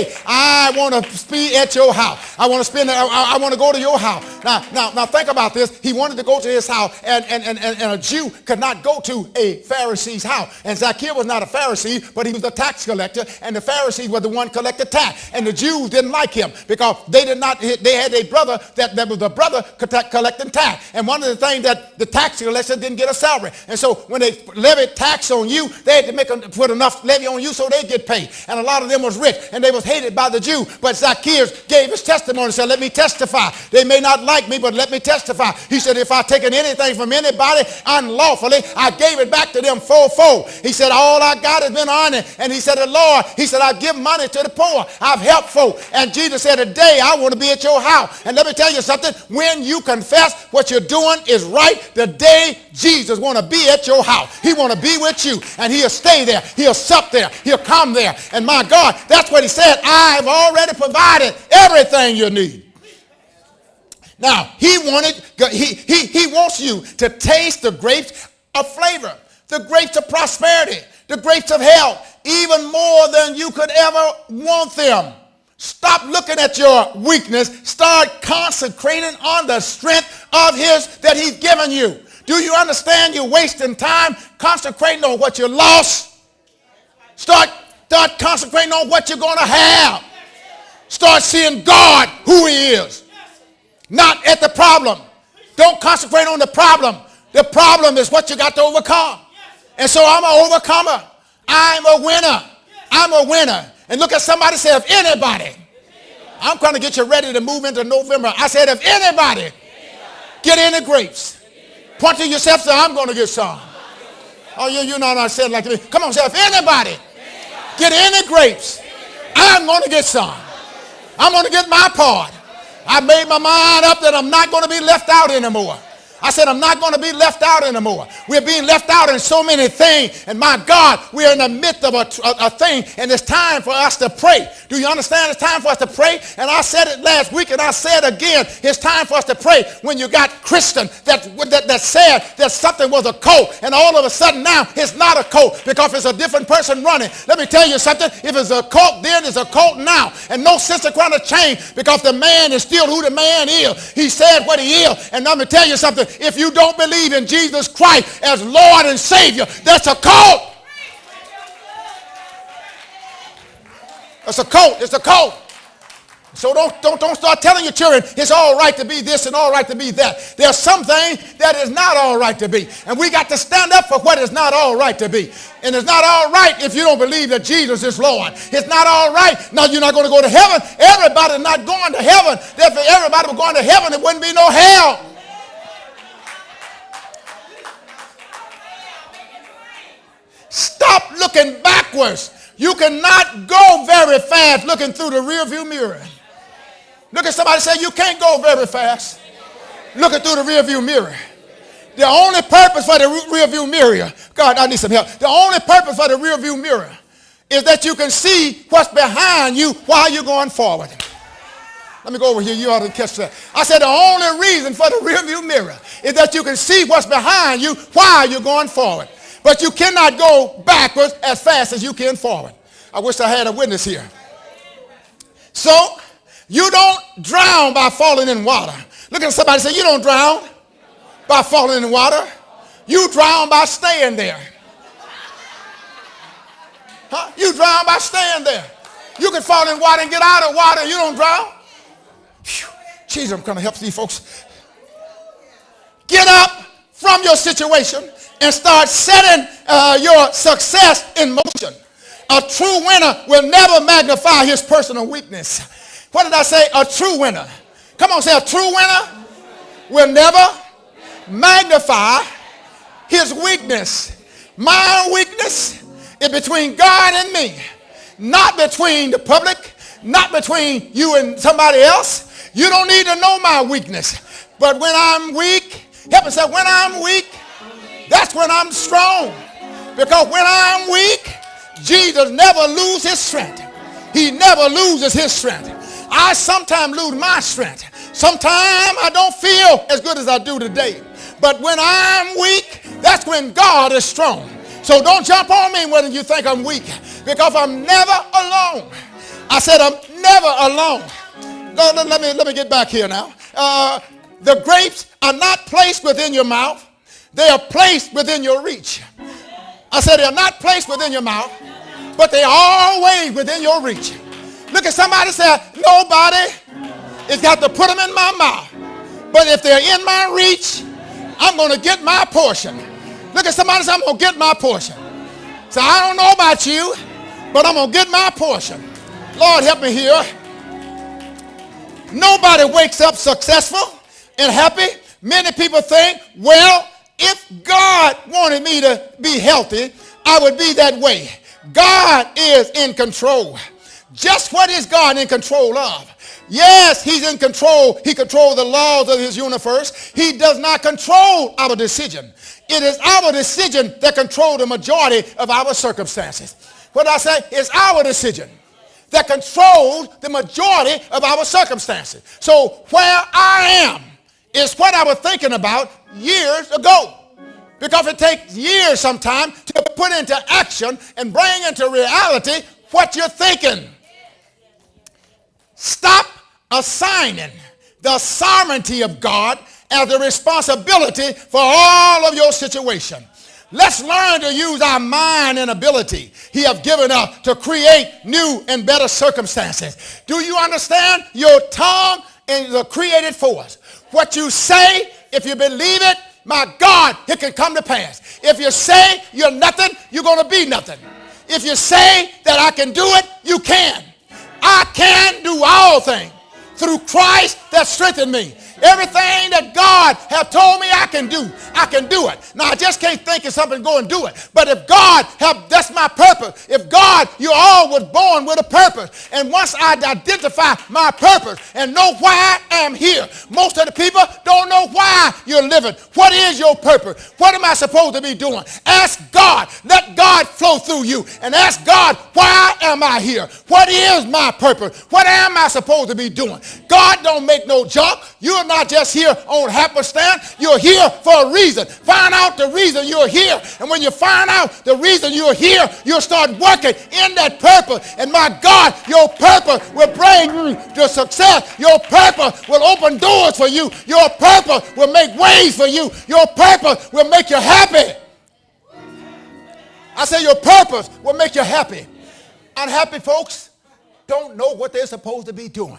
today I want to be at your house. I want to go to your house. Now think about this. He wanted to go to his house, and a Jew could not go to a Pharisee's house. And Zacchaeus was not a Pharisee, but he was a tax collector, and the Pharisees were the one collected tax. And the Jews didn't like him because they had a brother that was a brother collecting tax. And one of the things that the tax collector didn't get a salary. And so when they levied tax on you, they had to put enough levy on you so they get paid. And a lot of them was rich, and they was hated by the Jew. But Zacchaeus gave his testimony and said, let me testify. They may not like me, but let me testify. He said, if I've taken anything from anybody unlawfully, I gave it back to them fourfold. He said, all I got has been honor. And he said, the Lord, he said, I give money to the poor. I've helped folk. And Jesus said, today I want to be at your house. And let me tell you something. When you confess what you're doing is right, the day Jesus want to be at your house. He want to be with you, and he'll stay there. He'll sup there. He'll come there. And my God, that's what he said. I've already provided everything you need. Now, he wants you to taste the grapes of flavor, the grapes of prosperity, the grapes of health, even more than you could ever want them. Stop looking at your weakness. Start consecrating on the strength of his that he's given you. Do you understand you're wasting time consecrating on what you lost? Start consecrating on what you're going to have. Start seeing God who he is, not at the problem. Don't concentrate on the problem. The problem is what you got to overcome. And so I'm an overcomer. I'm a winner. I'm a winner. And look at somebody say, if anybody, I'm trying to get you ready to move into November. I said, if anybody get any grapes, point to yourself, say, I'm going to get some. Oh, you know what I said like this. Come on, say, if anybody get any grapes, I'm going to get some. I'm going to get my part. I made my mind up that I'm not going to be left out anymore. I said, I'm not going to be left out anymore. We're being left out in so many things. And my God, we're in the midst of a thing, and it's time for us to pray. Do you understand? It's time for us to pray. And I said it last week, and I said it again. It's time for us to pray. When you got Christian that said that something was a cult, and all of a sudden now it's not a cult because it's a different person running. Let me tell you something. If it's a cult then, it's a cult now. And no sense of trying to change because the man is still who the man is. He said what he is. And let me tell you something. If you don't believe in Jesus Christ as Lord and Savior, that's a cult. That's a cult. It's a cult. So don't start telling your children it's all right to be this and all right to be that. There's something that is not all right to be. And we got to stand up for what is not all right to be. And it's not all right if you don't believe that Jesus is Lord. It's not all right. No, you're not going to go to heaven. Everybody's not going to heaven. If everybody was going to heaven, there wouldn't be no hell. Stop looking backwards. You cannot go very fast looking through the rearview mirror. Look at somebody and say, you can't go very fast looking through the rearview mirror. The only purpose for the rearview mirror, God, I need some help. The only purpose for the rearview mirror is that you can see what's behind you while you're going forward. Let me go over here. You ought to catch that. I said the only reason for the rearview mirror is that you can see what's behind you while you're going forward. But you cannot go backwards as fast as you can forward. I wish I had a witness here. So you don't drown by falling in water. Look at somebody and say, you don't drown by falling in water. You drown by staying there. Huh? You drown by staying there. You can fall in water and get out of water. You don't drown. Whew. Jesus, I'm trying to help these folks. Get up from your situation and start setting your success in motion. A true winner will never magnify his personal weakness. What did I say? A true winner. Come on, say a true winner will never magnify his weakness. My weakness is between God and me, not between the public, not between you and somebody else. You don't need to know my weakness. But when I'm weak, help me say, when I'm weak, that's when I'm strong. Because when I'm weak, Jesus never loses his strength. He never loses his strength. I sometimes lose my strength. Sometimes I don't feel as good as I do today. But when I'm weak, that's when God is strong. So don't jump on me when you think I'm weak, because I'm never alone. I said, I'm never alone. Let me get back here now. The grapes are not placed within your mouth. They are placed within your reach. I said, they're not placed within your mouth, but they are always within your reach. Look at somebody and say, nobody has got to put them in my mouth. But if they're in my reach, I'm going to get my portion. Look at somebody and say, I'm going to get my portion. So I don't know about you, but I'm going to get my portion. Lord, help me here. Nobody wakes up successful and happy. Many people think, well, if God wanted me to be healthy, I would be that way. God is in control. Just what is God in control of? Yes, he's in control. He controls the laws of his universe. He does not control our decision. It is our decision that controls the majority of our circumstances. What I say? It's our decision that controls the majority of our circumstances. So where I am is what I was thinking about years ago. Because it takes years sometimes to put into action and bring into reality what you're thinking. Stop assigning the sovereignty of God as a responsibility for all of your situation. Let's learn to use our mind and ability he has given us to create new and better circumstances. Do you understand? Your tongue is a created force. What you say, if you believe it, my God, it can come to pass. If you say you're nothing, you're going to be nothing. If you say that I can do it, you can. I can do all things through Christ that strengthened me. Everything that God has told me I can do it. Now, I just can't think of something, go and do it. But if God that's my purpose. If God, you all was born with a purpose. And once I identify my purpose and know why I am here, most of the people don't know why you're living. What is your purpose? What am I supposed to be doing? Ask God. Let God flow through you. And ask God, why am I here? What is my purpose? What am I supposed to be doing? God don't make no junk. You're not just here on happenstance. You're here for a reason. Find out the reason you're here. And when you find out the reason you're here, you'll start working in that purpose. And my God, your purpose will bring you to success. Your purpose will open doors for you. Your purpose will make ways for you. Your purpose will make you happy. I say your purpose will make you happy. Unhappy folks don't know what they're supposed to be doing.